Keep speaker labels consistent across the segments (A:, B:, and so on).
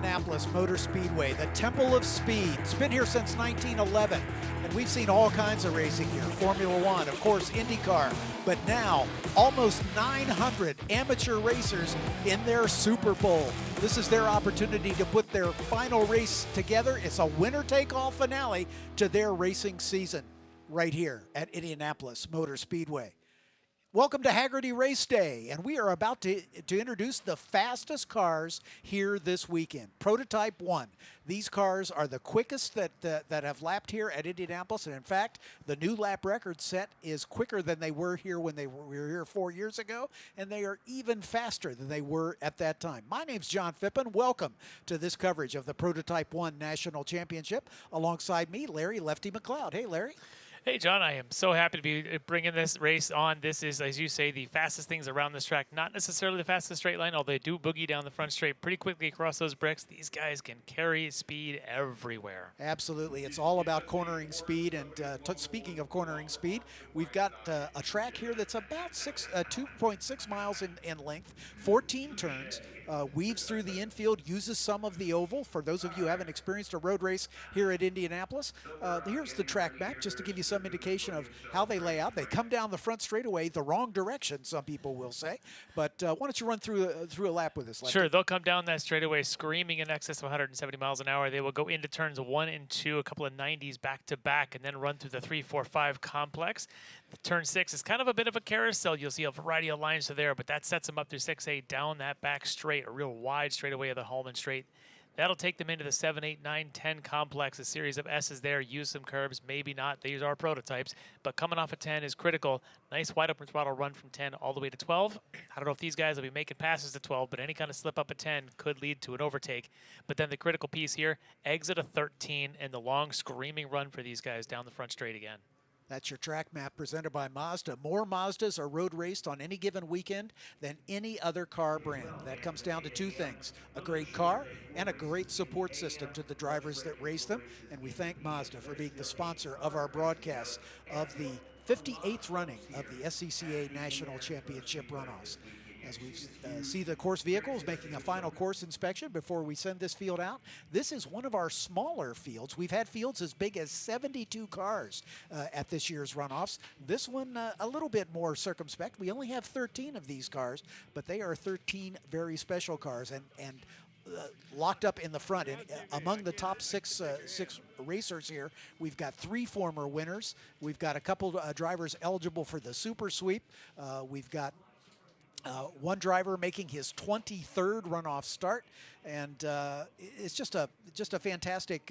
A: Indianapolis Motor Speedway, the Temple of Speed. It's been here since 1911, and we've seen all kinds of racing here. Formula One, of course, IndyCar, but now almost 900 amateur racers in their Super Bowl. This is their opportunity to put their final race together. It's a winner-take-all finale to their racing season right here at Indianapolis Motor Speedway. Welcome to Haggerty Race Day, and we are about to introduce the fastest cars here this weekend. Prototype 1. These cars are the quickest that have lapped here at Indianapolis, and in fact, the new lap record set is quicker than they were here when they were here 4 years ago, and they are even faster than they were at that time. My name's John Phippen. Welcome to this coverage of the Prototype 1 National Championship. Alongside me, Larry Lefty McLeod. Hey, Larry.
B: Hey, John, I am so happy to be bringing this race on. This is, as you say, the fastest things around this track. Not necessarily the fastest straight line, although they do boogie down the front straight pretty quickly across those bricks. These guys can carry speed everywhere.
A: Absolutely. It's all about cornering speed. And speaking of cornering speed, we've got a track here that's about 2.6 miles in length, 14 turns. Weaves through the infield, uses some of the oval. For those of you who haven't experienced a road race here at Indianapolis, here's the track map just to give you some indication of how they lay out. They come down the front straightaway the wrong direction, some people will say. But why don't you run through a lap with us, Lefty?
B: Sure, they'll come down that straightaway screaming in excess of 170 miles an hour. They will go into turns 1 and 2, a couple of 90s back to back, and then run through the 3, 4, 5 complex. Turn 6 is kind of a bit of a carousel. You'll see a variety of lines there, but that sets them up through 6A down that back straight, a real wide straightaway of the Hallman Straight. That'll take them into the 7, 8, 9, 10 complex, a series of S's there. Use some curbs, maybe not. These are prototypes, but coming off of 10 is critical. Nice wide open throttle run from 10 all the way to 12. I don't know if these guys will be making passes to 12, but any kind of slip up at 10 could lead to an overtake. But then the critical piece here, exit a 13 and the long screaming run for these guys down the front straight again.
A: That's your track map presented by Mazda. More Mazdas are road raced on any given weekend than any other car brand. That comes down to two things: a great car and a great support system to the drivers that race them. And we thank Mazda for being the sponsor of our broadcast of the 58th running of the SCCA National Championship Runoffs. As we see the course vehicles making a final course inspection before we send this field out. This is one of our smaller fields. We've had fields as big as 72 cars at this year's runoffs. This one a little bit more circumspect. We only have 13 of these cars, but they are 13 very special cars and locked up in the front. And among the top six racers here, we've got 3 former winners. We've got a couple drivers eligible for the Super Sweep. We've got one driver making his 23rd runoff start, and it's just a fantastic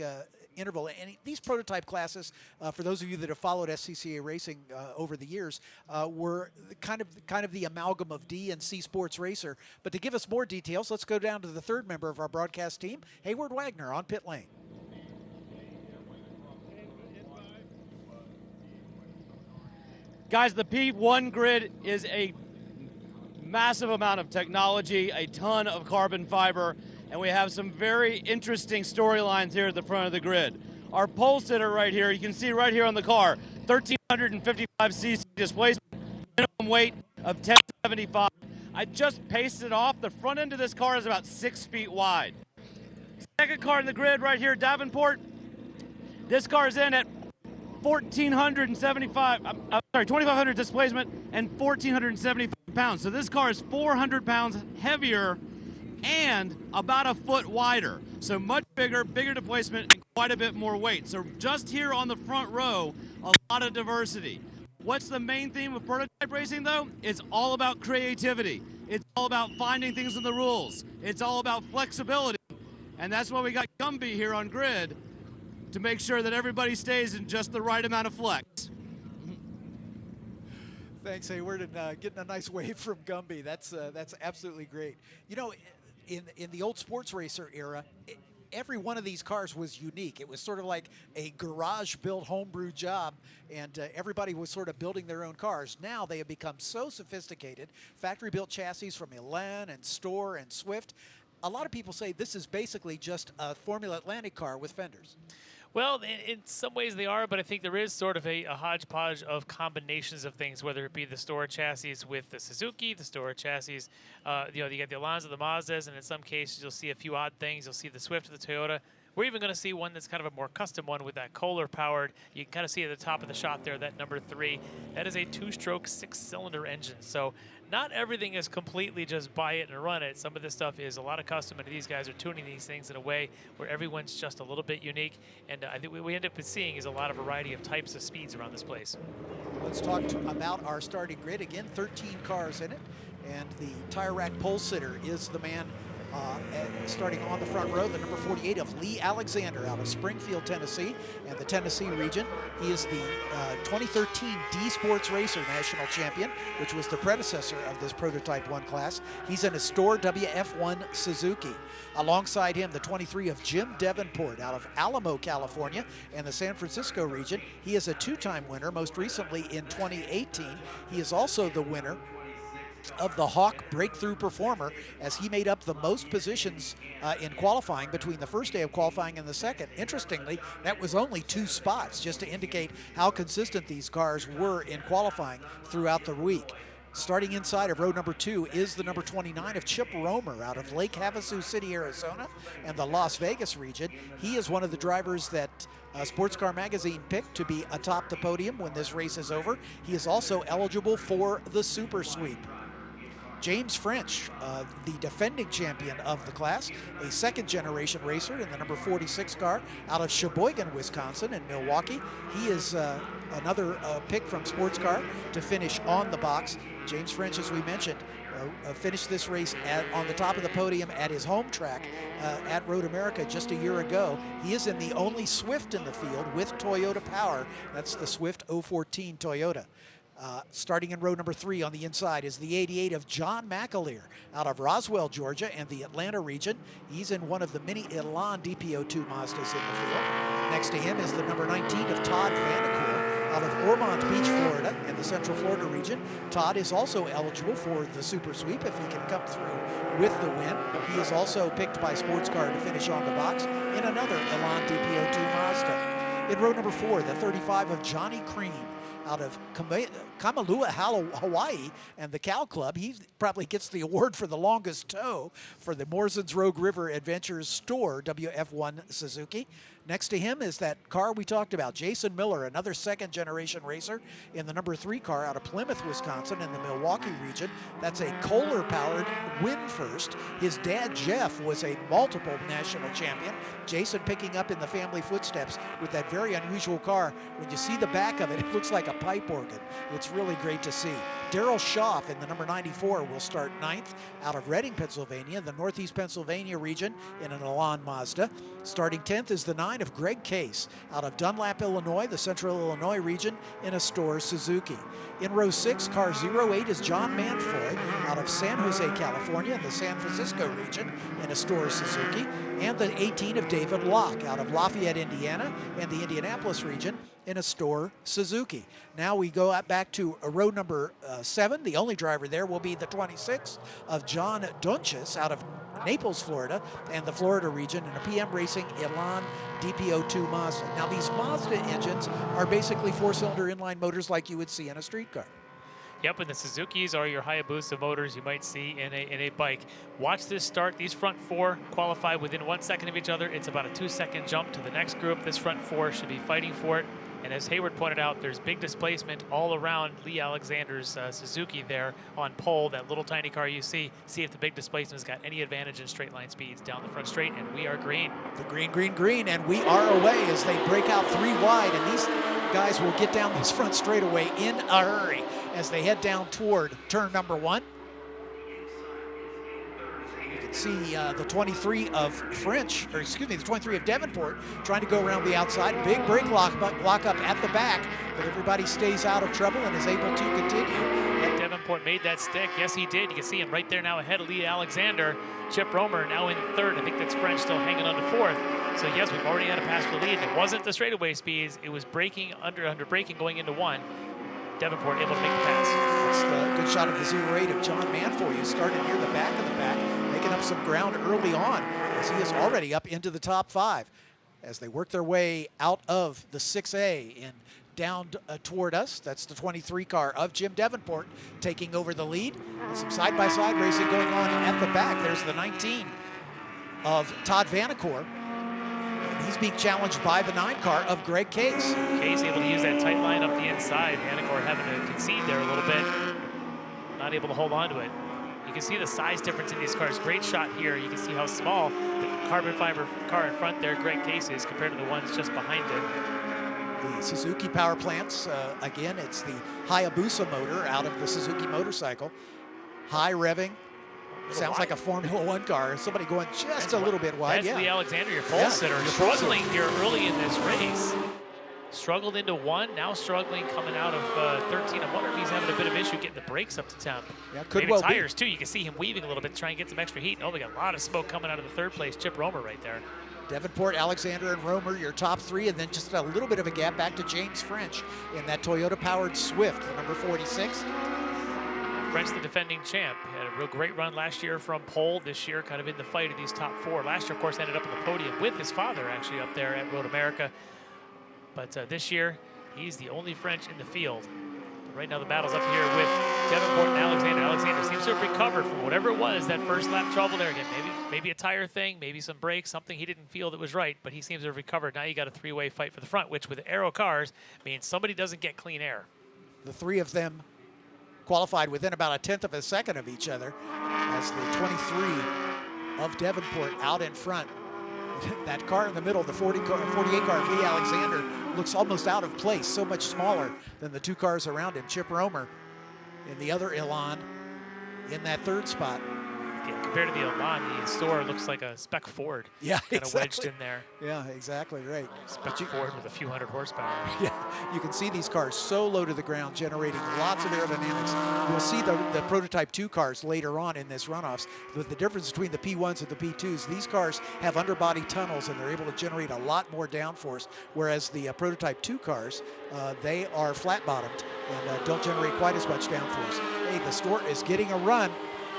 A: interval. And these prototype classes, for those of you that have followed SCCA racing over the years, were kind of the amalgam of D and C Sports Racer. But to give us more details, let's go down to the third member of our broadcast team, Hayward Wagner on pit lane.
C: Guys, the P1 grid is a massive amount of technology, a ton of carbon fiber, and we have some very interesting storylines here at the front of the grid. Our pole sitter right here, you can see right here on the car, 1,355 cc displacement, minimum weight of 1075. I just pasted off. The front end of this car is about 6 feet wide. Second car in the grid right here, Devenport. This car is in at 2,500 displacement and 1,475 pounds. So this car is 400 pounds heavier and about a foot wider. So much bigger displacement and quite a bit more weight. So just here on the front row, a lot of diversity. What's the main theme of prototype racing though? It's all about creativity. It's all about finding things in the rules. It's all about flexibility. And that's why we got Gumby here on grid, to make sure that everybody stays in just the right amount of flex.
A: Thanks, Hayward, and getting a nice wave from Gumby. That's absolutely great. You know, in the old sports racer era, every one of these cars was unique. It was sort of like a garage-built homebrew job, and everybody was sort of building their own cars. Now they have become so sophisticated. Factory-built chassis from Elan and Store and Swift. A lot of people say this is basically just a Formula Atlantic car with fenders.
B: Well, in some ways they are, but I think there is sort of a hodgepodge of combinations of things, whether it be the store chassis with the Suzuki, the store chassis, you got the Alonso, the Mazdas, and in some cases you'll see a few odd things. You'll see the Swift, the Toyota. We're even going to see one that's kind of a more custom one with that Kohler-powered. You can kind of see at the top of the shot there, that number 3. That is a 2-stroke, 6-cylinder engine. So not everything is completely just buy it and run it. Some of this stuff is a lot of custom, and these guys are tuning these things in a way where everyone's just a little bit unique. And I think what we end up seeing is a lot of variety of types of speeds around this place.
A: Let's talk about our starting grid. Again, 13 cars in it, and the tire rack pole sitter is the man starting on the front row, the number 48 of Lee Alexander out of Springfield, Tennessee, and the Tennessee region. He is the 2013 D Sports Racer National Champion, which was the predecessor of this Prototype 1 class. He's in a store WF1 Suzuki. Alongside him, the 23 of Jim Devenport out of Alamo, California, and the San Francisco region. He is a 2-time winner, most recently in 2018. He is also the winner of the Hawk Breakthrough Performer, as he made up the most positions in qualifying between the first day of qualifying and the second. Interestingly, that was only 2 spots, just to indicate how consistent these cars were in qualifying throughout the week. Starting inside of row number 2 is the number 29 of Chip Romer out of Lake Havasu City, Arizona, and the Las Vegas region. He is one of the drivers that Sports Car Magazine picked to be atop the podium when this race is over. He is also eligible for the Super Sweep. James French, the defending champion of the class, a 2nd-generation racer in the number 46 car out of Sheboygan, Wisconsin, and Milwaukee. He is another pick from Sports Car to finish on the box. James French, as we mentioned, finished this race on the top of the podium at his home track at Road America just a year ago. He is in the only Swift in the field with Toyota power. That's the Swift 014 Toyota. Starting in row number 3 on the inside is the 88 of John McAleer out of Roswell, Georgia, and the Atlanta region. He's in one of the mini Elan DPO2 Mazdas in the field. Next to him is the number 19 of Todd Vanderkoor out of Ormond Beach, Florida, in the Central Florida region. Todd is also eligible for the Super Sweep if he can come through with the win. He is also picked by Sports Car to finish on the box in another Elan DPO2 Mazda. In row number 4, the 35 of Johnny Cream out of Kamalua, Hawaii, and the Cow Club. He probably gets the award for the longest tow for the Morsans Rogue River Adventures store WF1 Suzuki. Next to him is that car we talked about, Jason Miller, another 2nd-generation racer in the number 3 car out of Plymouth, Wisconsin, in the Milwaukee region. That's a Kohler-powered win first. His dad, Jeff, was a multiple national champion. Jason picking up in the family footsteps with that very unusual car. When you see the back of it, it looks like a pipe organ. It's really great to see. Daryl Schaff in the number 94 will start 9th out of Reading, Pennsylvania, the Northeast Pennsylvania region in an Elan Mazda. Starting 10th is the 9 of Greg Case out of Dunlap, Illinois, the Central Illinois region in a store Suzuki. In row 6, car 08 is John Manfoy out of San Jose, California, in the San Francisco region in a store Suzuki. And the 18 of David Locke out of Lafayette, Indiana, and the Indianapolis region in a store Suzuki. Now we go back to row number 7. The only driver there will be the 26 of John Dunches out of Naples, Florida, and the Florida region in a PM Racing Elan DPO2 Mazda. Now these Mazda engines are basically 4-cylinder inline motors like you would see in a street car.
B: Yep, and the Suzukis are your Hayabusa motors you might see in a bike. Watch this start. These front 4 qualify within 1 second of each other. It's about a 2-second jump to the next group. This front 4 should be fighting for it. And as Hayward pointed out, there's big displacement all around Lee Alexander's Suzuki there on pole, that little tiny car you see. See if the big displacement's got any advantage in straight line speeds down the front straight, and we are green.
A: The green, green, green, and we are away as they break out 3 wide, and these guys will get down this front straightaway in a hurry as they head down toward turn number 1. See the 23 of the 23 of Devenport trying to go around the outside. Big brake lock up at the back, but everybody stays out of trouble and is able to continue.
B: And Devenport made that stick. Yes, he did. You can see him right there now ahead of Lee Alexander. Chip Romer now in 3rd. I think that's French still hanging on to 4th. So yes, we've already had a pass for the lead. It wasn't the straightaway speeds. It was braking under braking going into 1. Devenport able to make the pass.
A: That's the good shot of the 08 of John Manfoy, who started near the back of the pack, making up some ground early on as he is already up into the top 5. as they work their way out of the 6A and down toward us. That's the 23 car of Jim Devenport taking over the lead. And some side-by-side racing going on at the back. There's the 19 of Todd Vanacore. And he's being challenged by the 9 car of Greg Case.
B: Case able to use that tight line up the inside. Vanacore having to concede there a little bit. Not able to hold on to it. You can see the size difference in these cars. Great shot here. You can see how small the carbon fiber car in front there, Greg Case, is compared to the ones just behind him.
A: The Suzuki power plants, again, it's the Hayabusa motor out of the Suzuki motorcycle. High revving. Sounds like a Formula One car. Somebody going just a little bit wide.
B: That's the Alexander, your pole sitter, struggling here early in this race. Struggled into 1, now struggling coming out of 13. I wonder if he's having a bit of issue getting the brakes up to temp.
A: Yeah, could
B: maybe
A: well
B: tires too. You can see him weaving a little bit, trying to get some extra heat. Oh, we got a lot of smoke coming out of the 3rd place. Chip Romer right there.
A: Devenport, Alexander, and Romer, your top 3, and then just a little bit of a gap back to James French in that Toyota-powered Swift, number 46.
B: French, the defending champ, had a real great run last year from pole. This year, kind of in the fight of these top 4. Last year, of course, ended up on the podium with his father, actually, up there at Road America. But this year, he's the only French in the field. But right now, the battle's up here with Devenport and Alexander. Alexander seems to have recovered from whatever it was, that first lap trouble there again. Maybe a tire thing, maybe some brakes, something he didn't feel that was right, but he seems to have recovered. Now you got a 3-way fight for the front, which with aero cars means somebody doesn't get clean air.
A: The 3 of them qualified within about a 1/10 of a second of each other as the 23 of Devenport out in front. That car in the middle, the 48 car of Lee Alexander, looks almost out of place, so much smaller than the 2 cars around him. Chip Romer in the other Elan in that 3rd spot.
B: Yeah, compared to the Elan, the Store looks like a spec Ford.
A: Yeah,
B: kind of wedged in there.
A: Yeah, exactly right.
B: Spec Ford with a few hundred horsepower.
A: Yeah, you can see these cars so low to the ground, generating lots of aerodynamics. We'll see the prototype 2 cars later on in this runoffs. But the difference between the P1s and the P2s, these cars have underbody tunnels and they're able to generate a lot more downforce, whereas the prototype 2 cars, they are flat-bottomed and don't generate quite as much downforce. Hey, the Store is getting a run.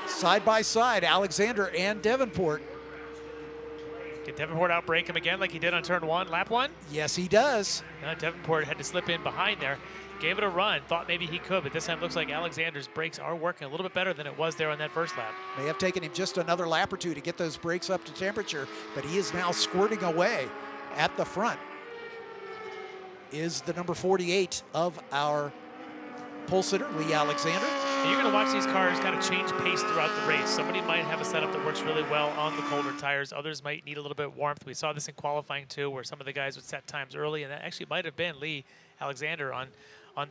A: Side by side, Alexander and Devenport.
B: Did Devenport outbrake him again like he did on turn 1, lap 1?
A: Yes, he does.
B: Devenport had to slip in behind there. Gave it a run, thought maybe he could, but this time looks like Alexander's brakes are working a little bit better than it was there on that first lap.
A: May have taken him just another lap or 2 to get those brakes up to temperature, but he is now squirting away at the front. Is the number 48 of our pole sitter, Lee Alexander.
B: And you're going to watch these cars kind of change pace throughout the race. Somebody might have a setup that works really well on the colder tires. Others might need a little bit of warmth. We saw this in qualifying too, where some of the guys would set times early, and that actually might have been Lee Alexander on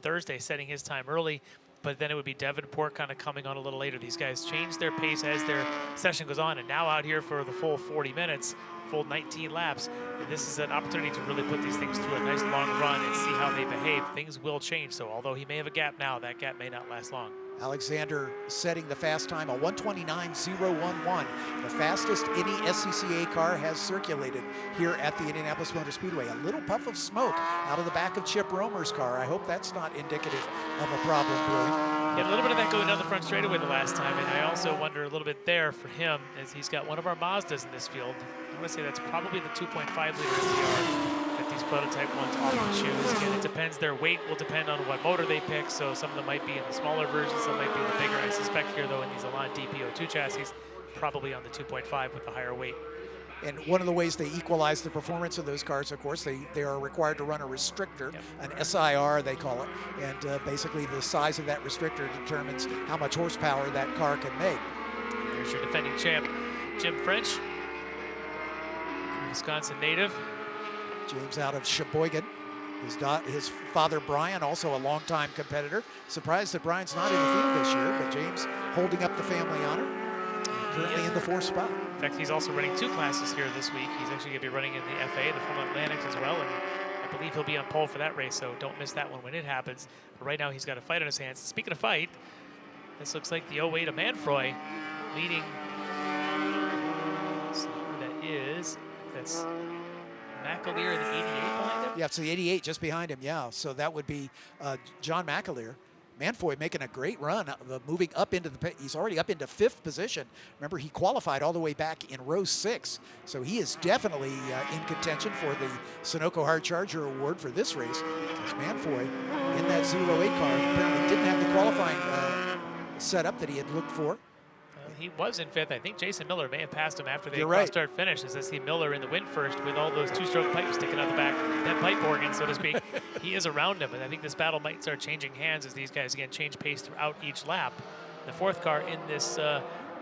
B: Thursday setting his time early. But then it would be Devenport kind of coming on a little later. These guys change their pace as their session goes on, and now out here for the full 40 minutes, full 19 laps. And this is an opportunity to really put these things through a nice long run and see how they behave. Things will change, so although he may have a gap now, that gap may not last long.
A: Alexander setting the fast time, a 1:29.011, the fastest any SCCA car has circulated here at the Indianapolis Motor Speedway. A little puff of smoke out of the back of Chip Romer's car. I hope that's not indicative of a problem, Billy.
B: Had a little bit of that going down the front straightaway the last time, and I also wonder a little bit there for him as he's got one of our Mazdas in this field. I want to say that's probably the 2.5 liter SCR that these prototype ones often choose. Again, it depends. Their weight will depend on what motor they pick, so some of them might be in the smaller version, some might be in the bigger. I suspect here, though, in these Elan DPO2 chassis, probably on the 2.5 with the higher weight.
A: And one of the ways they equalize the performance of those cars, of course, they are required to run a restrictor, an SIR they call it, and basically the size of that restrictor determines how much horsepower that car can make.
B: And there's your defending champ, Jim French, Wisconsin native.
A: James out of Sheboygan. His father, Brian, also a longtime competitor. Surprised that Brian's not in the field this year, but James holding up the family honor. Currently in the 4th spot.
B: In fact, he's also running 2 classes here this week. He's actually going to be running in the FA, the Full Atlantics as well, and I believe he'll be on pole for that race, so don't miss that one when it happens. But right now, he's got a fight on his hands. Speaking of fight, this looks like the 08 of Manfroy leading. Let's see who that is. That's McAleer, the 88 behind him?
A: Yeah, it's the 88 just behind him, yeah. So that would be John McAleer. Manfoy making a great run, moving up into he's already up into 5th position. Remember, he qualified all the way back in row 6, so he is definitely in contention for the Sunoco Hard Charger Award for this race. As Manfoy in that 08 car apparently didn't have the qualifying setup that he had looked for.
B: He was in 5th. I think Jason Miller may have passed him after they
A: You're
B: cross
A: right.
B: start finish. As I see Miller in the win first with all those 2-stroke pipes sticking out the back, that pipe organ, so to speak. He is around him, and I think this battle might start changing hands as these guys again change pace throughout each lap. The 4th car in this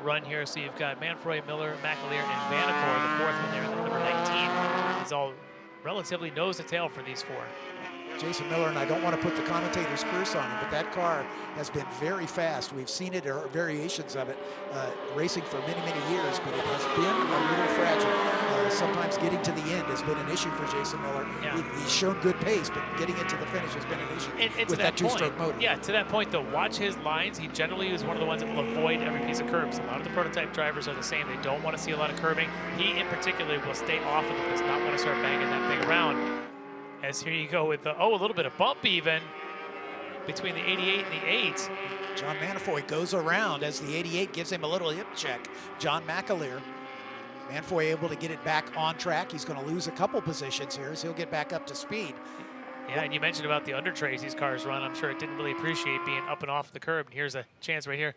B: run here, so you've got Manfroy, Miller, McAleer, and Vanacore, the 4th one there, and then number 19 is all relatively nose to tail for these 4.
A: Jason Miller, and I don't want to put the commentator's curse on him, but that car has been very fast. We've seen it, or variations of it, racing for many, many years, but it has been a little fragile. Sometimes getting to the end has been an issue for Jason Miller.
B: Yeah.
A: He's shown good pace, but getting it to the finish has been an issue
B: And
A: with that 2-stroke motor.
B: Yeah, to that point, though, watch his lines. He generally is one of the ones that will avoid every piece of curbs. A lot of the prototype drivers are the same. They don't want to see a lot of curbing. He, in particular, will stay off of them, does not want to start banging that thing around. As here you go with the, a little bit of bump even between the 88 and the 8.
A: John Manfoy goes around as the 88 gives him a little hip check. John McAleer. Manfoy able to get it back on track. He's going to lose a couple positions here as he'll get back up to speed.
B: Yeah, and you mentioned about the undertrays these cars run. I'm sure it didn't really appreciate being up and off the curb. And here's a chance right here.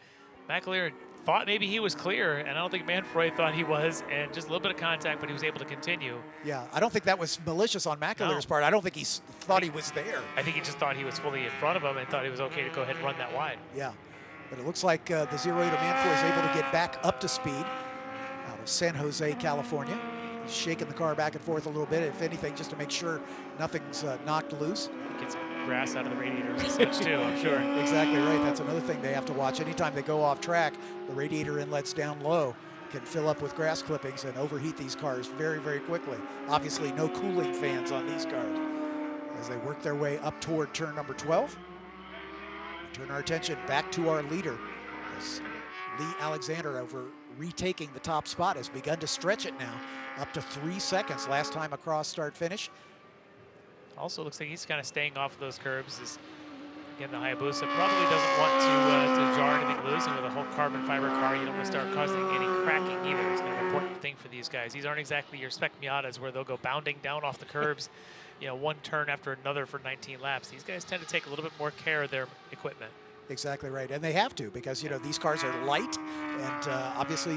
B: McAleer thought maybe he was clear, and I don't think Manfroy thought he was, and just a little bit of contact, but he was able to continue.
A: Yeah, I don't think that was malicious on McAleer's part. I don't think he thought he was there.
B: I think he just thought he was fully in front of him and thought it was okay to go ahead and run that wide.
A: Yeah, but it looks like the 08 of Manfoy is able to get back up to speed out of San Jose, California. He's shaking the car back and forth a little bit, if anything, just to make sure nothing's knocked loose.
B: Get some grass out of the radiators and such too, I'm sure.
A: Exactly right. That's another thing they have to watch. Anytime they go off track, the radiator inlets down low can fill up with grass clippings and overheat these cars very, very quickly. Obviously, no cooling fans on these cars. As they work their way up toward turn number 12, we turn our attention back to our leader. As Lee Alexander, over retaking the top spot, has begun to stretch it now up to 3 seconds last time across start finish.
B: Also looks like he's kind of staying off of those curbs. Again, the Hayabusa probably doesn't want to jar anything loose, and with a whole carbon fiber car, you don't want to start causing any cracking either. It's kind of an important thing for these guys. These aren't exactly your spec Miatas where they'll go bounding down off the curbs, one turn after another for 19 laps. These guys tend to take a little bit more care of their equipment.
A: Exactly right, and they have to, because these cars are light, and obviously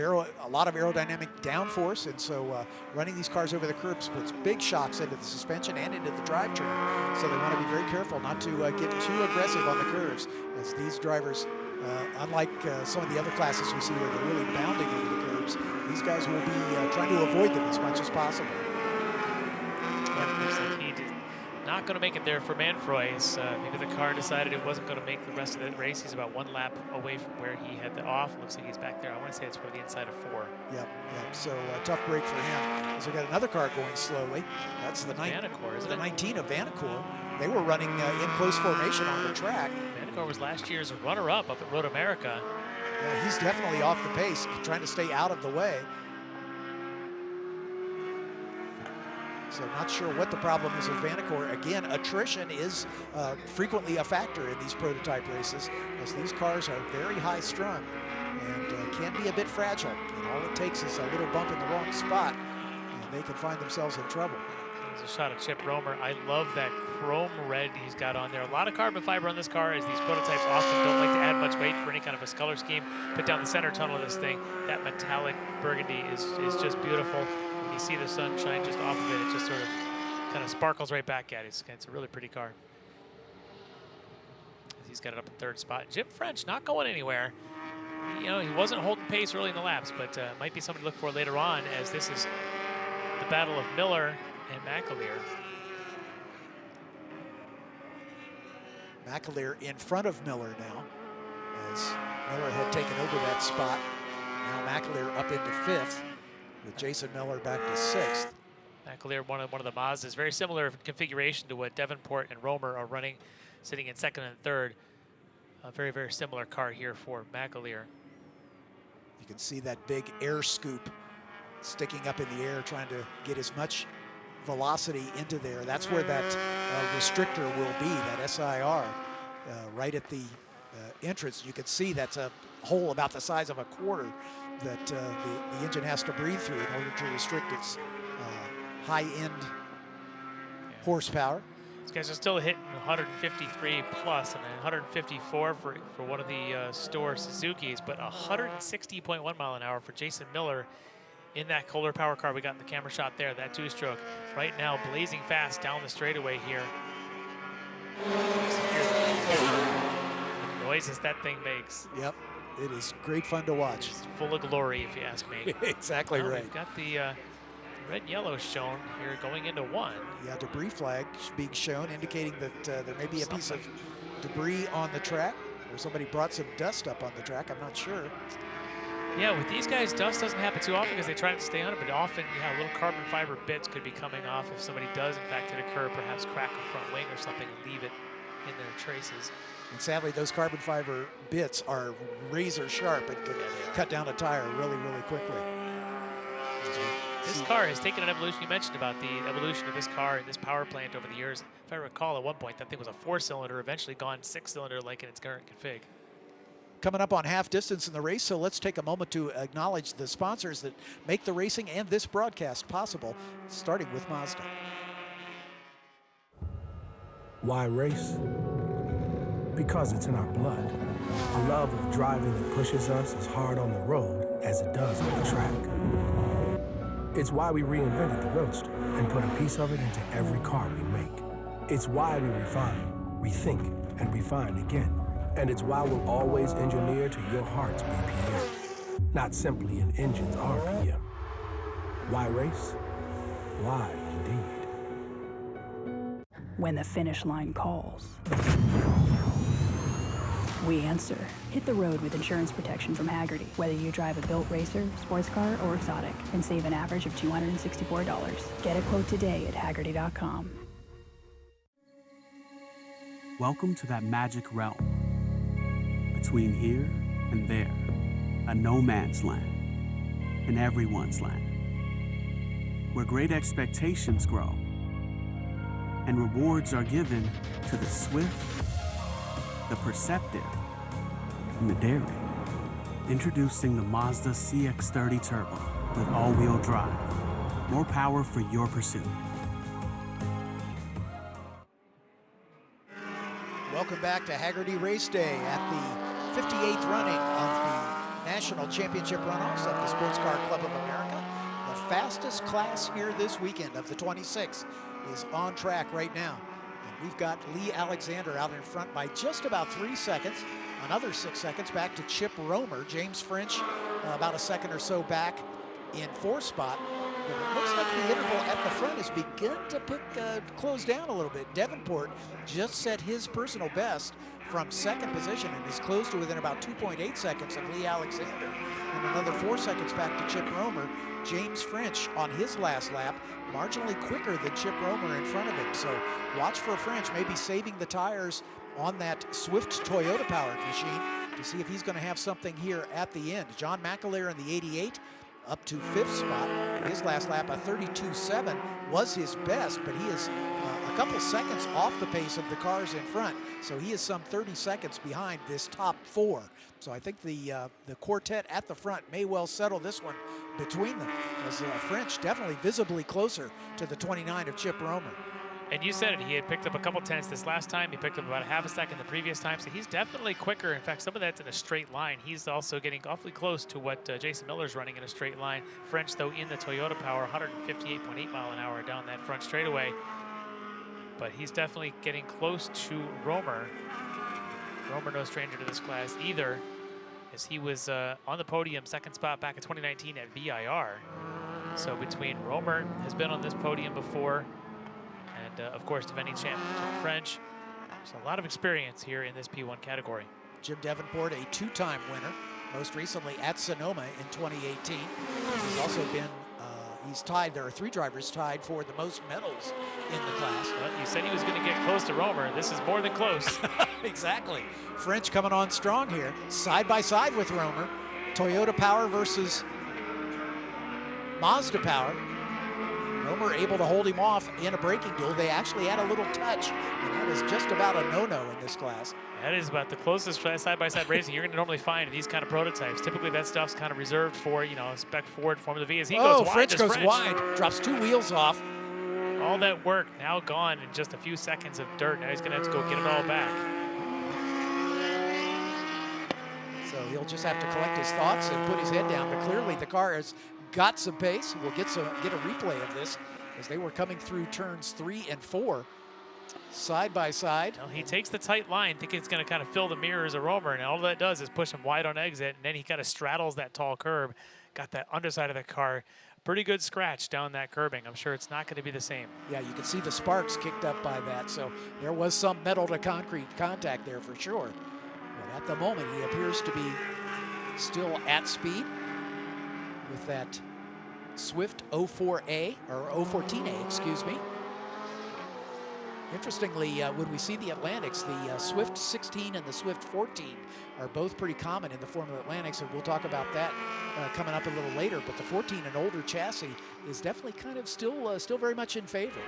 A: a lot of aerodynamic downforce, and so running these cars over the curbs puts big shocks into the suspension and into the drivetrain. So they want to be very careful not to get too aggressive on the curves, as these drivers, unlike some of the other classes we see where they're really bounding over the curbs, these guys will be trying to avoid them as much as possible.
B: Yeah, looks like he did not going to make it there for Manfroy. Maybe the car decided it wasn't going to make the rest of the race. He's about 1 lap away from where he had the off. Looks like he's back there. I want to say it's probably the inside of 4.
A: Yep. So tough break for him. So we got another car going slowly. That's the
B: Vanacore, isn't
A: the
B: it?
A: 19 of Vanacore. They were running in close formation on the track.
B: Vanacore was last year's runner-up up at Road America.
A: Yeah, he's definitely off the pace, trying to stay out of the way. So not sure what the problem is with Vanacore. Again, attrition is frequently a factor in these prototype races, as these cars are very high strung and can be a bit fragile. And all it takes is a little bump in the wrong spot, and they can find themselves in trouble.
B: There's a shot of Chip Romer. I love that chrome red he's got on there. A lot of carbon fiber on this car, as these prototypes often don't like to add much weight for any kind of a color scheme. But down the center tunnel of this thing, that metallic burgundy is just beautiful. When you see the sun shine just off of it, it just sort of kind of sparkles right back at it. It's a really pretty car. He's got it up in 3rd spot. Jim French not going anywhere. He wasn't holding pace early in the laps, but might be somebody to look for later on, as this is the battle of Miller and McAleer.
A: McAleer in front of Miller now, as Miller had taken over that spot. Now McAleer up into 5th, with Jason Miller back to 6th.
B: McAleer, one of the Mazdas, very similar configuration to what Devenport and Romer are running, sitting in 2nd and 3rd. A very, very similar car here for McAleer.
A: You can see that big air scoop sticking up in the air, trying to get as much velocity into there. That's where that restrictor will be, that SIR. right at the entrance. You can see that's a hole about the size of a quarter that the engine has to breathe through in order to restrict its high-end horsepower.
B: These guys are still hitting 153 plus and 154 for one of the store Suzukis, but 160.1 mile an hour for Jason Miller in that Kohler power car we got in the camera shot there, that two-stroke. Right now, blazing fast down the straightaway here. The noises that thing makes.
A: Yep, it is great fun to watch.
B: It's full of glory, if you ask me.
A: Exactly right.
B: We've got the red and yellow shown here going into one.
A: Yeah, debris flag being shown, indicating that there may be a piece of debris on the track, or somebody brought some dust up on the track. I'm not sure.
B: Yeah, with these guys, dust doesn't happen too often because they try to stay on it, but often, yeah, little carbon fiber bits could be coming off if somebody does, in fact, hit a curb, perhaps crack a front wing or something and leave it in their traces.
A: And sadly, those carbon fiber bits are razor sharp and can cut down a tire really, really quickly.
B: This car has taken an evolution. You mentioned about the evolution of this car and this power plant over the years. If I recall, at one point, that thing was a 4-cylinder, eventually gone 6-cylinder like in its current config.
A: Coming up on half distance in the race, so let's take a moment to acknowledge the sponsors that make the racing and this broadcast possible, starting with Mazda.
D: Why race? Because it's in our blood. A love of driving that pushes us as hard on the road as it does on the track. It's why we reinvented the Roadster and put a piece of it into every car we make. It's why we refine, rethink, and refine again. And it's why we'll always engineer to your heart's BPM, not simply an engine's RPM. Why race? Why indeed?
E: When the finish line calls, we answer. Hit the road with insurance protection from Hagerty. Whether you drive a built racer, sports car, or exotic, and save an average of $264. Get a quote today at Hagerty.com.
F: Welcome to that magic realm. Between here and there, a no man's land, and everyone's land, where great expectations grow and rewards are given to the swift, the perceptive, and the daring. Introducing the Mazda CX-30 Turbo with all-wheel drive. More power for your pursuit.
A: Welcome back to Hagerty Race Day at the 58th running of the National Championship Runoffs of the Sports Car Club of America. The fastest class here this weekend of the 26 is on track right now. And we've got Lee Alexander out in front by just about 3 seconds. Another 6 seconds back to Chip Romer. James French about a second or so back in fourth spot. But it looks like the interval at the front has begun to close down a little bit. Devenport just set his personal best from second position and is close to within about 2.8 seconds of Lee Alexander. And another 4 seconds back to Chip Romer. James French on his last lap, marginally quicker than Chip Romer in front of him. So watch for French maybe saving the tires on that Swift Toyota powered machine to see if he's going to have something here at the end. John McAleer in the 88 up to fifth spot. His last lap, a 32.7, was his best, but he is a couple seconds off the pace of the cars in front. So he is some 30 seconds behind this top four. So I think the quartet at the front may well settle this one between them, as French definitely visibly closer to the 29 of Chip Romer.
B: And you said it, he had picked up a couple tenths this last time. He picked up about a half a second the previous time, so he's definitely quicker. In fact, some of that's in a straight line. He's also getting awfully close to what Jason Miller's running in a straight line. French, though, in the Toyota power, 158.8 mile an hour down that front straightaway. But he's definitely getting close to Romer. Romer no stranger to this class either, as he was on the podium, second spot back in 2019 at VIR. So between Romer has been on this podium before, and of course defending champ French, there's a lot of experience here in this P1 category.
A: Jim Devenport, a two-time winner, most recently at Sonoma in 2018. He's also been, he's tied, there are three drivers tied for the most medals in the class.
B: Well, you said he was going to get close to Romer. This is more than close.
A: Exactly. French coming on strong here, side by side with Romer. Toyota power versus Mazda power. Romer able to hold him off in a braking duel. They actually had a little touch, and that is just about a no-no in this class.
B: That is about the closest side-by-side racing you're going to normally find in these kind of prototypes. Typically, that stuff's kind of reserved for, Spec Ford Formula V. As he goes wide,
A: French goes wide, drops 2 wheels off.
B: All that work now gone in just a few seconds of dirt. Now he's going to have to go get it all back.
A: So he'll just have to collect his thoughts and put his head down. But clearly the car has got some pace. We'll get a replay of this as they were coming through turns 3 and 4. Side by side.
B: Well, he takes the tight line, thinking it's going to kind of fill the mirrors of Romer, and all that does is push him wide on exit, and then he kind of straddles that tall curb, got that underside of the car. Pretty good scratch down that curbing. I'm sure it's not going to be the same.
A: Yeah, you can see the sparks kicked up by that, so there was some metal to concrete contact there for sure. But at the moment, he appears to be still at speed with that Swift 04A, or 014A, excuse me. Interestingly, when we see the Atlantics, the Swift 16 and the Swift 14 are both pretty common in the Formula Atlantics, and we'll talk about that coming up a little later. But the 14 and older chassis is definitely kind of still very much in favor.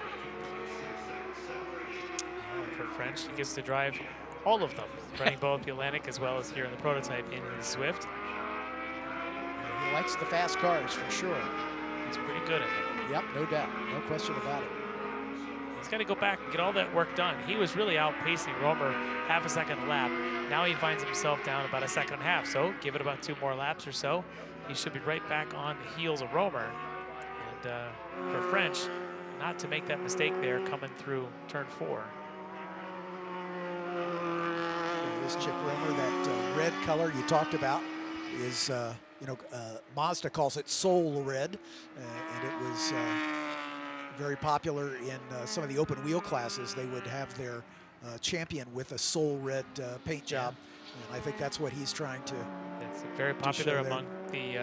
B: For French, he gets to drive all of them, running both the Atlantic as well as here in the prototype in his Swift.
A: He likes the fast cars for sure.
B: He's pretty good at them.
A: Yep, no doubt, no question about it.
B: He's got to go back and get all that work done. He was really outpacing Romer half a second a lap. Now he finds himself down about a second and a half. So give it about 2 more laps or so. He should be right back on the heels of Romer. And for French, not to make that mistake there coming through turn 4.
A: This Chip Romer, that red color you talked about is, Mazda calls it soul red. And it was very popular in some of the open wheel classes. They would have their champion with a soul red paint job, and I think that's what he's trying to.
B: It's very popular among the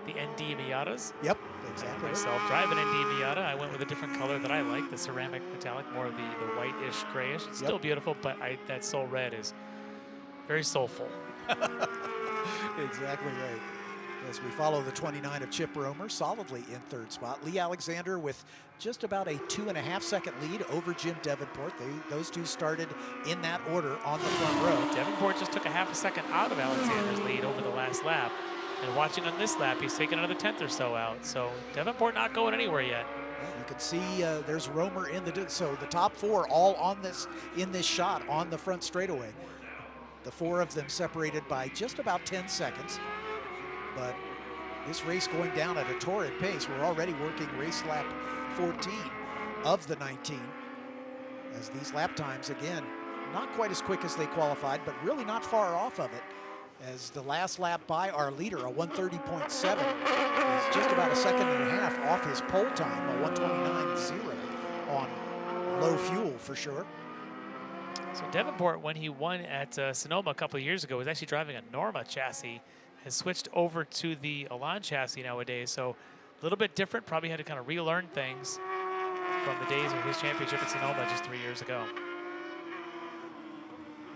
B: ND Miatas.
A: Yep, exactly.
B: Myself drive an ND Miata. I went with a different color that I like, the ceramic metallic, more of the whitish grayish. It's still beautiful, but that soul red is very soulful.
A: Exactly right. As we follow the 29 of Chip Romer solidly in 3rd spot. Lee Alexander with just about a 2.5 second lead over Jim Devenport. Those two started in that order on the front row.
B: Devenport just took a half a second out of Alexander's lead over the last lap. And watching on this lap, he's taken another 10th or so out. So Devenport not going anywhere yet.
A: You can see there's Romer in so the top 4 all on in this shot on the front straightaway. The 4 of them separated by just about 10 seconds. But this race going down at a torrid pace. We're already working race lap 14 of the 19. As these lap times, again, not quite as quick as they qualified, but really not far off of it. As the last lap by our leader, a 130.7, is just about a second and a half off his pole time, a 129.0 on low fuel for sure.
B: So Devenport, when he won at Sonoma a couple of years ago, was actually driving a Norma chassis. Has switched over to the Elan chassis nowadays, so a little bit different. Probably had to kind of relearn things from the days of his championship at Sonoma just 3 years ago.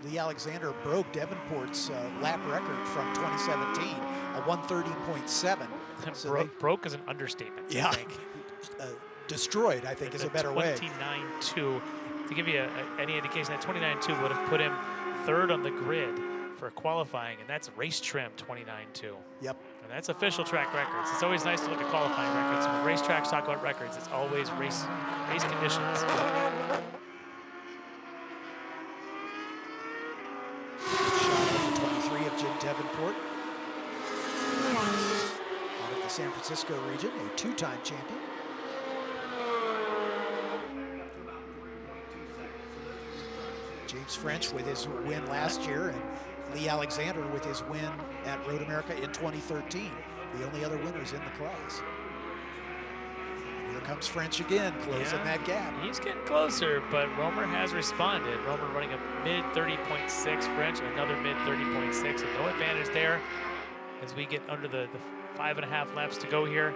A: Lee Alexander broke Devenport's lap record from 2017, a 130.7.
B: So broke is an understatement.
A: Yeah,
B: I think.
A: Destroyed, I think, is a better way.
B: 29.2. To give you any indication, that 29.2 would have put him 3rd on the grid for qualifying, and that's race trim 29.2.
A: Yep.
B: And that's official track records. It's always nice to look at qualifying records. When racetracks talk about records, it's always race conditions.
A: Shot 23 of Jim Devenport. Out of the San Francisco region, a 2-time champion. James French with his win last year, and Lee Alexander with his win at Road America in 2013, the only other winners in the class. And here comes French again, closing that gap.
B: He's getting closer, but Romer has responded. Romer running a mid 30.6, French another mid 30.6, and no advantage there as we get under the 5.5 laps to go here.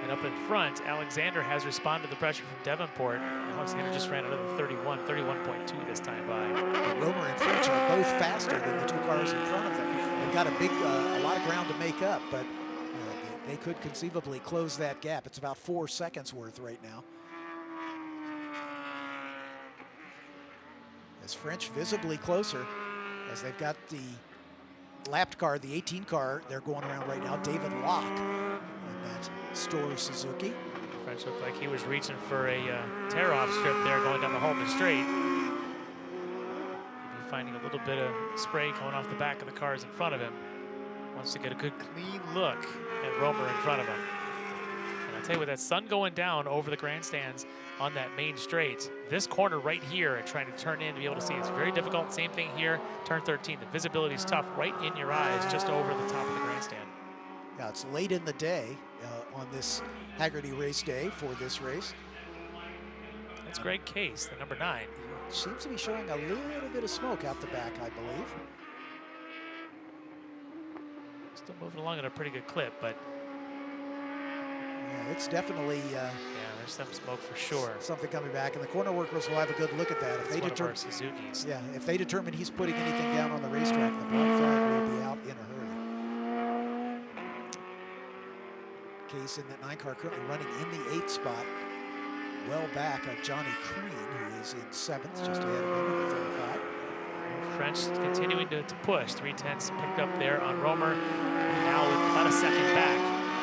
B: And up in front, Alexander has responded to the pressure from Devenport. Alexander just ran another 31.2 this time by.
A: Romer and French are both faster than the 2 cars in front of them. They've got a lot of ground to make up, but they could conceivably close that gap. It's about 4 seconds worth right now. As French visibly closer, as they've got the lapped car, the 18 car, they're going around right now. David Locke in that Store Suzuki.
B: French looked like he was reaching for a tear-off strip there going down the Holman Straight. Maybe finding a little bit of spray coming off the back of the cars in front of him. Wants to get a good clean look at Romer in front of him. And I'll tell you what, that sun going down over the grandstands on that main straight, this corner right here and trying to turn in to be able to see, it's very difficult. Same thing here, turn 13. The visibility is tough right in your eyes just over the top of the grandstand.
A: Yeah, it's late in the day on this Haggerty race day for this race.
B: That's Greg Case, the number 9.
A: Seems to be showing a little bit of smoke out the back, I believe.
B: Still moving along at a pretty good clip, but
A: yeah, it's definitely
B: yeah, there's some smoke for sure.
A: Something coming back, and the corner workers will have a good look at that. If they determine
B: Suzuki's.
A: Yeah, if they determine he's putting anything down on the racetrack, the black flag will be out in a hurry. Case in that 9 car currently running in the 8th spot, well back of Johnny Crean, who is in 7th, just ahead of him in the 35.
B: French continuing to push. 3/10 picked up there on Romer. Now with about a second back.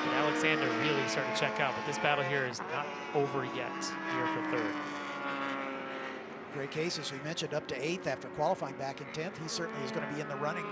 B: But Alexander really starting to check out. But this battle here is not over yet here for 3rd.
A: Great Case, as we mentioned, up to 8th after qualifying back in 10th. He certainly is going to be in the running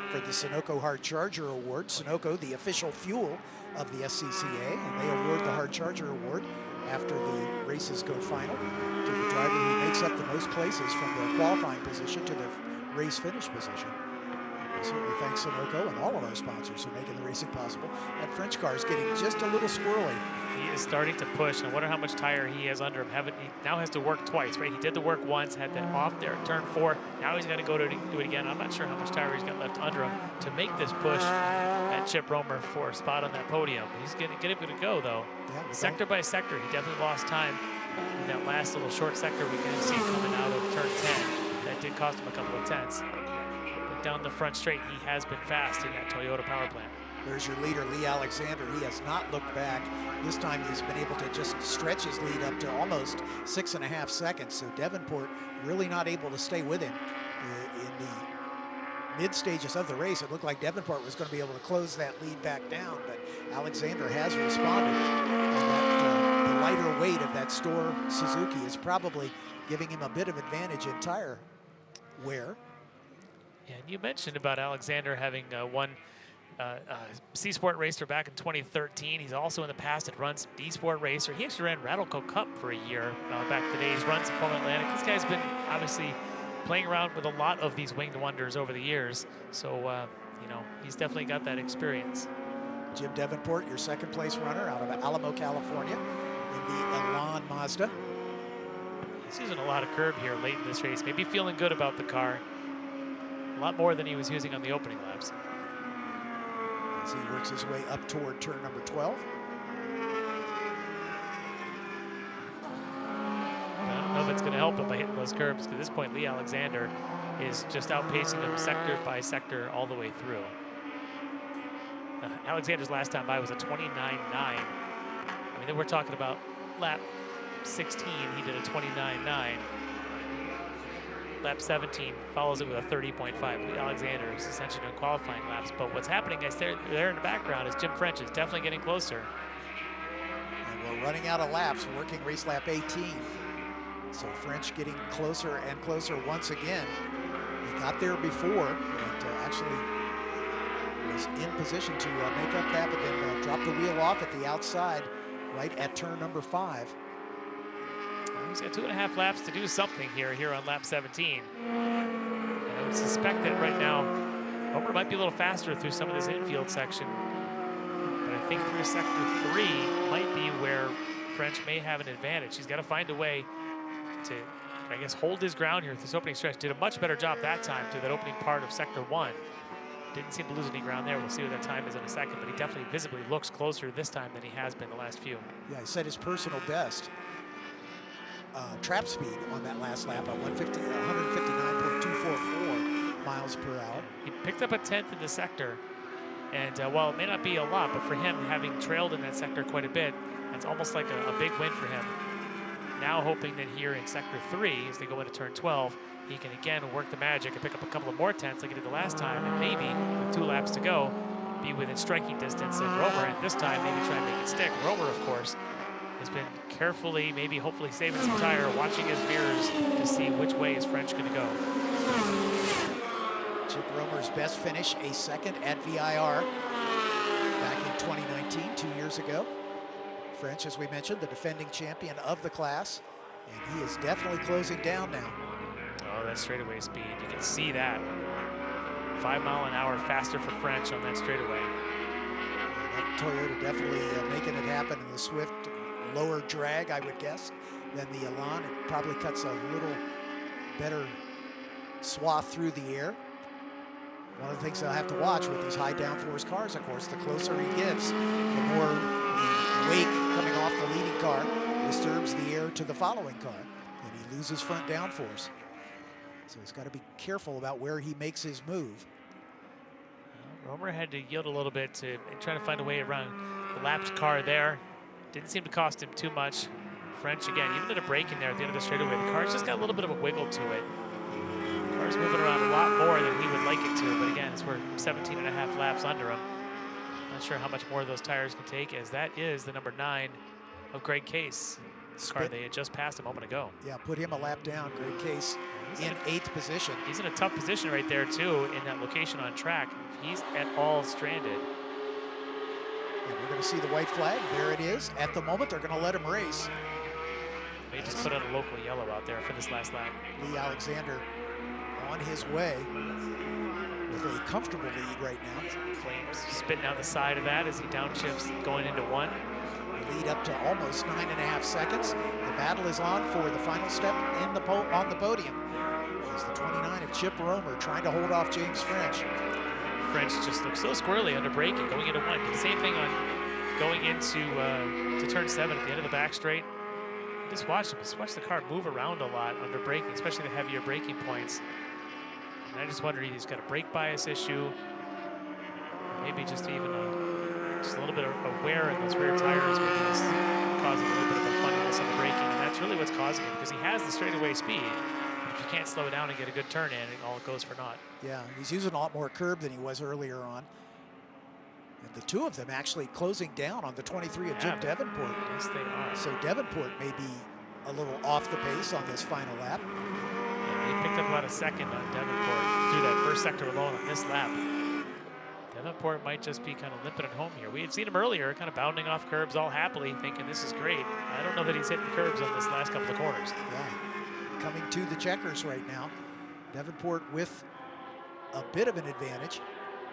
A: for the Sunoco Hard Charger Award. Sunoco, the official fuel of the SCCA, and they award the Hard Charger Award after the races go final to the driver who makes up the most places from their qualifying position to their race finish position. And we certainly thank Sunoco and all of our sponsors for making the racing possible. That French car is getting just a little squirrely.
B: He is starting to push, and I wonder how much tire he has under him. He now has to work twice, right? He did the work once, had that off there at turn 4. Now he's got to go to do it again. I'm not sure how much tire he's got left under him to make this push at Chip Romer for a spot on that podium. He's going to go, though.
A: Yeah,
B: sector by sector, he definitely lost time in that last little short sector we can see coming out of turn 10. That did cost him a couple of tenths. But down the front straight, he has been fast in that Toyota power plant.
A: There's your leader, Lee Alexander. He has not looked back. This time he's been able to just stretch his lead up to almost 6.5 seconds. So Devenport really not able to stay with him. In the mid stages of the race, it looked like Devenport was going to be able to close that lead back down, but Alexander has responded. And that, the lighter weight of that Store Suzuki is probably giving him a bit of advantage in tire wear.
B: Yeah, and you mentioned about Alexander having won C-Sport Racer back in 2013. He's also in the past had run some D-Sport Racer. He actually ran Radical Cup for a year back in the day. He's run some Formula Atlantic. This guy's been obviously playing around with a lot of these winged wonders over the years. So, you know, he's definitely got that experience.
A: Jim Devenport, your 2nd place runner out of Alamo, California in the Elan Mazda.
B: He's using a lot of curb here late in this race. Maybe feeling good about the car. A lot more than he was using on the opening laps.
A: As he works his way up toward turn number 12.
B: I don't know if it's going to help him by hitting those curbs. At this point, Lee Alexander is just outpacing him sector by sector all the way through. Alexander's last time by was a 29.9. I mean, then we're talking about lap 16, he did a 29.9. Lap 17 follows it with a 30.5. Lee Alexander is essentially doing qualifying laps, but what's happening is there in the background is Jim French is definitely getting closer.
A: And we're running out of laps, working race lap 18. So French getting closer and closer once again. He got there before and actually was in position to make up that, but then dropped the wheel off at the outside right at turn number 5.
B: He's got 2.5 laps to do something here on lap 17. And I would suspect that right now, Romer might be a little faster through some of this infield section. But I think through sector 3 might be where French may have an advantage. He's got to find a way to, I guess, hold his ground here with this opening stretch. Did a much better job that time through that opening part of sector 1. Didn't seem to lose any ground there. We'll see what that time is in a second, but he definitely visibly looks closer this time than he has been the last few.
A: Yeah, he set his personal best trap speed on that last lap at 159.244 miles per hour.
B: He picked up a 10th in the sector, And while it may not be a lot, but for him, having trailed in that sector quite a bit, that's almost like a big win for him. Now hoping that here in Sector 3, as they go into turn 12, he can again work the magic and pick up a couple of more tenths like he did the last time, and maybe, with 2 laps to go, be within striking distance of Romer, and this time maybe try and make it stick. Romer, of course, has been carefully, maybe hopefully saving some tire, watching his mirrors to see which way is French going to go.
A: Chip Romer's best finish, a second at VIR back in 2019, 2 years ago. French, as we mentioned, the defending champion of the class, and he is definitely closing down now.
B: Oh, that straightaway speed, you can see that. 5 mile an hour faster for French on that straightaway.
A: Yeah, that Toyota definitely making it happen in the Swift. Lower drag, I would guess, than the Elan. It probably cuts a little better swath through the air. One of the things they'll have to watch with these high downforce cars, of course, the closer he gets, the more the wake coming off the leading car disturbs the air to the following car, and he loses front downforce. So he's got to be careful about where he makes his move.
B: Romer had to yield a little bit to try to find a way around the lapped car there. Didn't seem to cost him too much. French, again, even at a break in there at the end of the straightaway, the car's just got a little bit of a wiggle to it. The car's moving around a lot more than he would like it to, but again, we're 17 and a half laps under him. Not sure how much more those tires can take, as that is the number 9 of Greg Case. The car they had just passed a moment ago.
A: Yeah, put him a lap down. Greg Case in 8th position.
B: He's in a tough position right there, too, in that location on track. He's at all stranded.
A: And we're going to see the white flag. There it is. At the moment, they're going to let him race.
B: They just put out a local yellow out there for this last lap.
A: Lee Alexander on his way with a comfortable lead right now.
B: Flames spitting out the side of that as he downshifts going into 1.
A: Lead up to almost 9.5 seconds. The battle is on for the final step in the on the podium. It's the 29 of Chip Romer trying to hold off James French.
B: French just looks so squirrely under braking going into 1. Did the same thing on going into to turn 7 at the end of the back straight. Just watch him. Just watch the car move around a lot under braking, especially the heavier braking points. And I just wonder if he's got a brake bias issue, or maybe just even just a little bit of wear in those rear tires, maybe is causing a little bit of a funniness on the braking, and that's really what's causing it, because he has the straightaway speed. If you can't slow down and get a good turn in, it all goes for naught.
A: Yeah, he's using a lot more curb than he was earlier on. And the two of them actually closing down on the 23 of Jim Devenport.
B: Yes, they are.
A: So Devenport may be a little off the pace on this final lap.
B: Yeah, he picked up about a second on Devenport through that first sector alone on this lap. Devenport might just be kind of limping at home here. We had seen him earlier kind of bounding off curbs all happily, thinking this is great. I don't know that he's hitting curbs on this last couple of corners.
A: Yeah, coming to the checkers right now. Devenport with a bit of an advantage,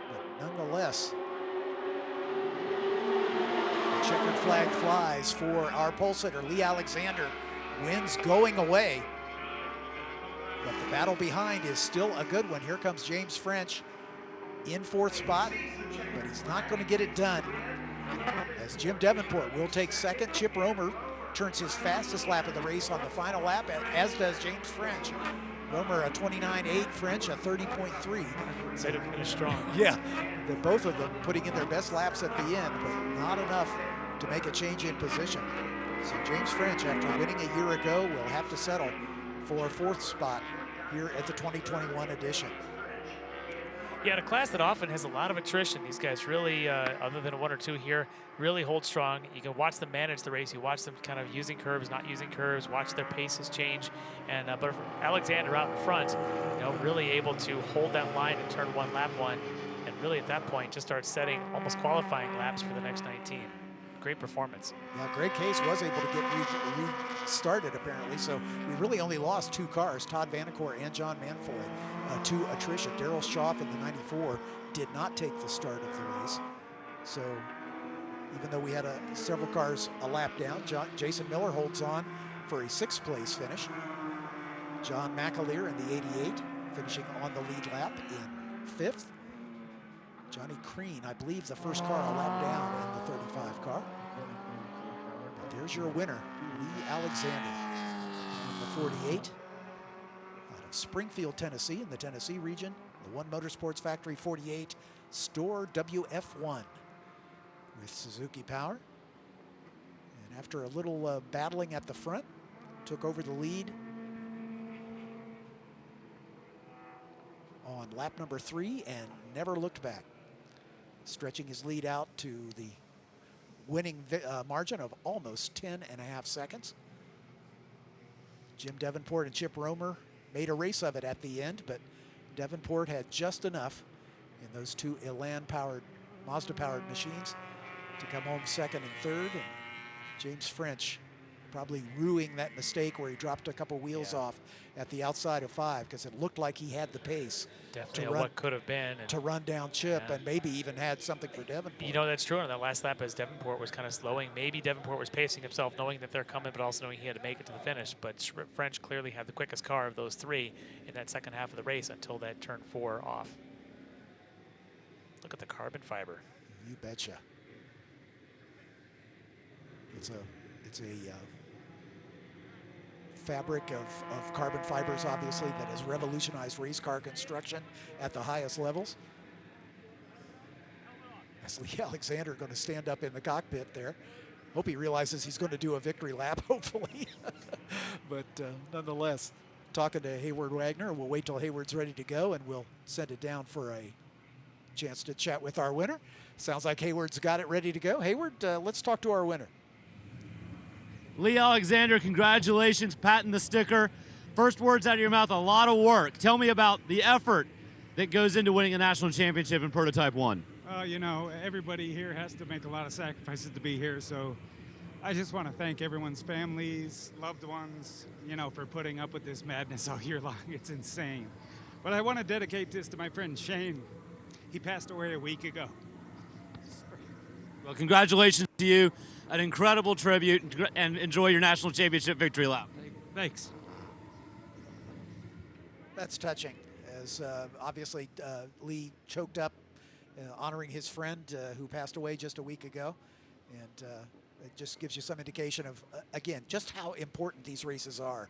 A: but nonetheless, the checkered flag flies for our pole sitter. Lee Alexander wins going away, but the battle behind is still a good one. Here comes James French in 4th spot, but he's not going to get it done, as Jim Devenport will take 2nd. Chip Romer turns his fastest lap of the race on the final lap, as does James French. Romer a 29.8, French a 30.3.
B: So to finish strong.
A: Yeah, both of them putting in their best laps at the end, but not enough to make a change in position. So James French, after winning a year ago, will have to settle for a 4th spot here at the 2021 edition.
B: Yeah, in a class that often has a lot of attrition, these guys really, other than 1 or 2 here, really hold strong. You can watch them manage the race. You watch them kind of using curves, not using curves, watch their paces change. And but Alexander out in front, really able to hold that line in turn 1, lap 1, and really at that point just start setting almost qualifying laps for the next 19. Great performance.
A: Yeah, Greg Case was able to get restarted apparently, so we really only lost 2 cars, Todd Vanacore and John Manfoy, to attrition. Daryl Schaff in the 94 did not take the start of the race. So even though we had several cars a lap down, Jason Miller holds on for a 6th place finish. John McAleer in the 88 finishing on the lead lap in 5th. Johnny Crean, I believe, the first car a lap down in the 35 car. But there's your winner, Lee Alexander, in the 48, out of Springfield, Tennessee, in the Tennessee region. the One Motorsports Factory 48 Store WF1 with Suzuki power. And after a little battling at the front, took over the lead on lap number 3 and never looked back, stretching his lead out to the winning margin of almost 10.5 seconds. Jim Devenport and Chip Romer made a race of it at the end, but Devenport had just enough in those two Elan-powered, Mazda-powered machines to come home second and third. And James French probably ruining that mistake where he dropped a couple wheels off at the outside of 5, because it looked like he had the pace
B: Definitely what could have been.
A: to run down Chip, and maybe even had something for Devenport.
B: You know, that's true. On that last lap, as Devenport was kind of slowing, maybe Devenport was pacing himself, knowing that they're coming, but also knowing he had to make it to the finish. But French clearly had the quickest car of those 3 in that second half of the race until that turn 4 off. Look at the carbon fiber.
A: You betcha. It's a fabric of carbon fibers, obviously, that has revolutionized race car construction at the highest levels. As Lee Alexander going to stand up in the cockpit there. Hope he realizes he's going to do a victory lap, hopefully. But nonetheless, talking to Hayward Wagner, we'll wait till Hayward's ready to go, and we'll send it down for a chance to chat with our winner. Sounds like Hayward's got it ready to go. Hayward, let's talk to our winner.
C: Lee Alexander, congratulations, patting the sticker. First words out of your mouth, a lot of work. Tell me about the effort that goes into winning a national championship in Prototype 1.
G: You know, everybody here has to make a lot of sacrifices to be here, so I just want to thank everyone's families, loved ones, you know, for putting up with this madness all year long. It's insane. But I want to dedicate this to my friend Shane. He passed away a week ago.
C: Well, congratulations to you. An incredible tribute, and enjoy your national championship victory lap.
G: Thanks.
A: That's touching, as obviously Lee choked up honoring his friend who passed away just a week ago. And it just gives you some indication of, again, just how important these races are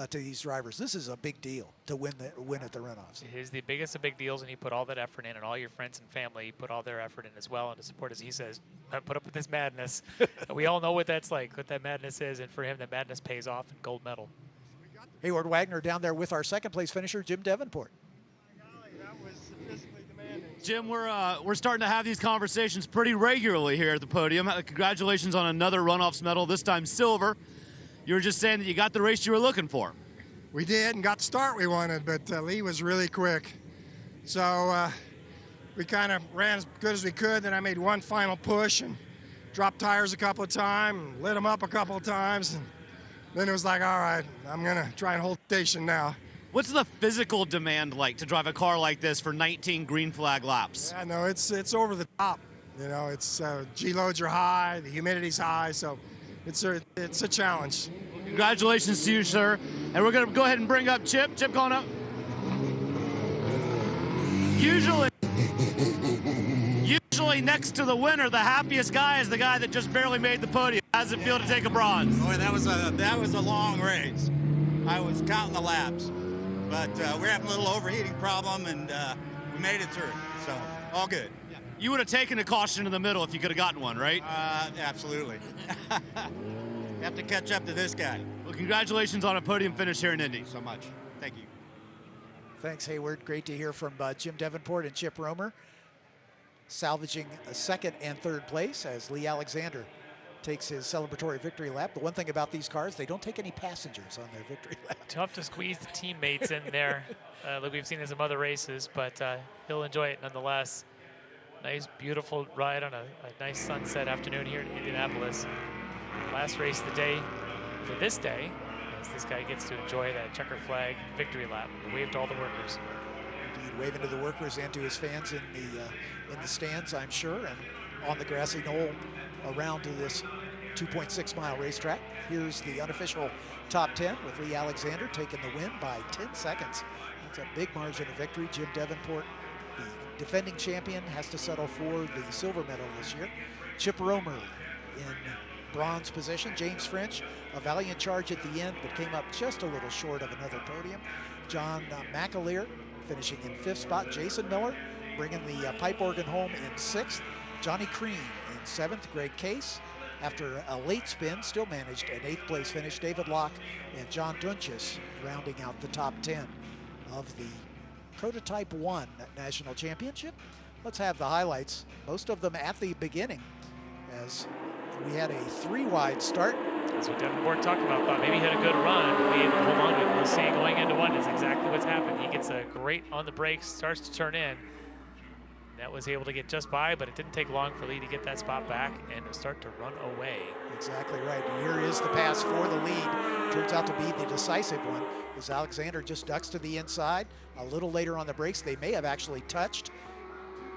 A: to these drivers. This is a big deal to win at the runoffs.
B: It is the biggest of big deals, and you put all that effort in, and all your friends and family put all their effort in as well, and to support, as he says, put up with this madness. We all know what that's like, what that madness is, and for him, that madness pays off in gold medal.
A: Hayward Wagner down there with our second place finisher, Jim Devenport.
C: Jim, we're starting to have these conversations pretty regularly here at the podium. Congratulations on another runoffs medal, this time silver. You were just saying that you got the race you were looking for.
H: We did, and got the start we wanted, but Lee was really quick. So we kind of ran as good as we could. Then I made one final push and dropped tires a couple of times, lit them up a couple of times. And then it was like, all right, I'm going to try and hold station now.
C: What's the physical demand like to drive a car like this for 19 green flag laps?
H: Yeah, no, it's over the top. You know, it's G-loads are high, the humidity's high, so it's a challenge.
C: Congratulations to you, sir. And we're going to go ahead and bring up Chip. Chip, going up. Usually next to the winner, the happiest guy is the guy that just barely made the podium. How does it feel to take a bronze?
I: Boy, that was a long race. I was counting the laps. But we're having a little overheating problem, and we made it through. So, all good.
C: Yeah. You would have taken a caution in the middle if you could have gotten one, right?
I: Absolutely. Have to catch up to this guy.
C: Well, congratulations on a podium finish here in Indy.
I: Thank you so much. Thank you.
A: Thanks, Hayward. Great to hear from Jim Devenport and Chip Romer, salvaging a second and third place as Lee Alexander takes his celebratory victory lap. The one thing about these cars, they don't take any passengers on their victory lap.
B: Tough to squeeze the teammates in there, like we've seen in some other races, but he'll enjoy it nonetheless. Nice, beautiful ride on a nice sunset afternoon here in Indianapolis. Last race of the day for this day, as this guy gets to enjoy that checker flag victory lap. Wave to all the workers.
A: Indeed, waving to the workers and to his fans in the stands, I'm sure, and on the grassy knoll around to this 2.6-mile racetrack. Here's the unofficial top 10 with Lee Alexander taking the win by 10 seconds. That's a big margin of victory. Jim Devenport, the defending champion, has to settle for the silver medal this year. Chip Romer in bronze position. James French, a valiant charge at the end, but came up just a little short of another podium. John McAleer finishing in 5th spot. Jason Miller bringing the pipe organ home in 6th. Johnny Crean in 7th. Greg Case, after a late spin, still managed an 8th place finish. David Locke and John Dunchis rounding out the top 10 of the Prototype 1 National Championship. Let's have the highlights, most of them at the beginning, as we had a 3-wide start.
B: That's what Devenport talked about. Thought maybe he had a good run, but be able to hold on to it. We'll see going into 1 is exactly what's happened. He gets a great on the brakes, starts to turn in. That was able to get just by, but it didn't take long for Lee to get that spot back and to start to run away.
A: Exactly right. Here is the pass for the lead. Turns out to be the decisive one, as Alexander just ducks to the inside. A little later on the brakes, they may have actually touched.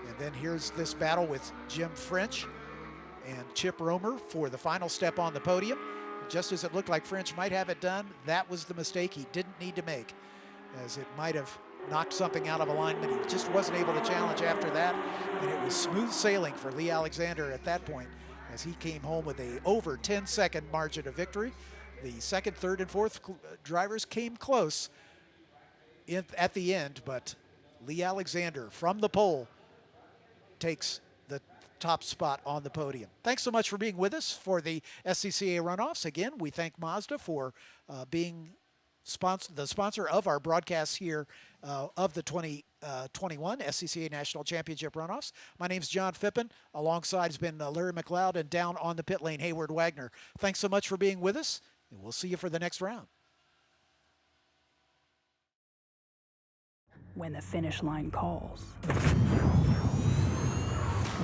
A: And then here's this battle with Jim French and Chip Romer for the final step on the podium. Just as it looked like French might have it done, that was the mistake he didn't need to make, as it might have knocked something out of alignment. He just wasn't able to challenge after that, and it was smooth sailing for Lee Alexander at that point, as he came home with a over 10-second margin of victory. The 2nd, 3rd, and 4th drivers came close at the end, but Lee Alexander from the pole takes the top spot on the podium. Thanks so much for being with us for the SCCA Runoffs. Again, we thank Mazda for being the sponsor of our broadcast here of the 2021 SCCA National Championship Runoffs. My name's John Phippen. Alongside has been Larry McLeod, and down on the pit lane, Hayward Wagner. Thanks so much for being with us, and we'll see you for the next round.
E: When the finish line calls,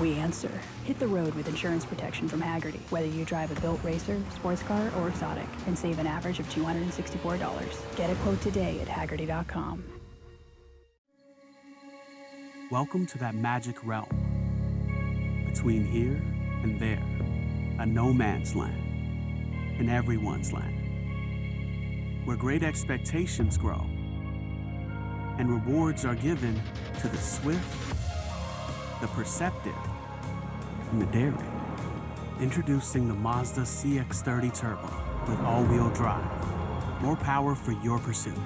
E: we answer. Hit the road with insurance protection from Hagerty. Whether you drive a built racer, sports car, or exotic, and save an average of $264. Get a quote today at Hagerty.com.
F: Welcome to that magic realm. Between here and there, a no man's land, and everyone's land. Where great expectations grow, and rewards are given to the swift, the perceptive, and the daring. Introducing the Mazda CX-30 Turbo with all-wheel drive. More power for your pursuit.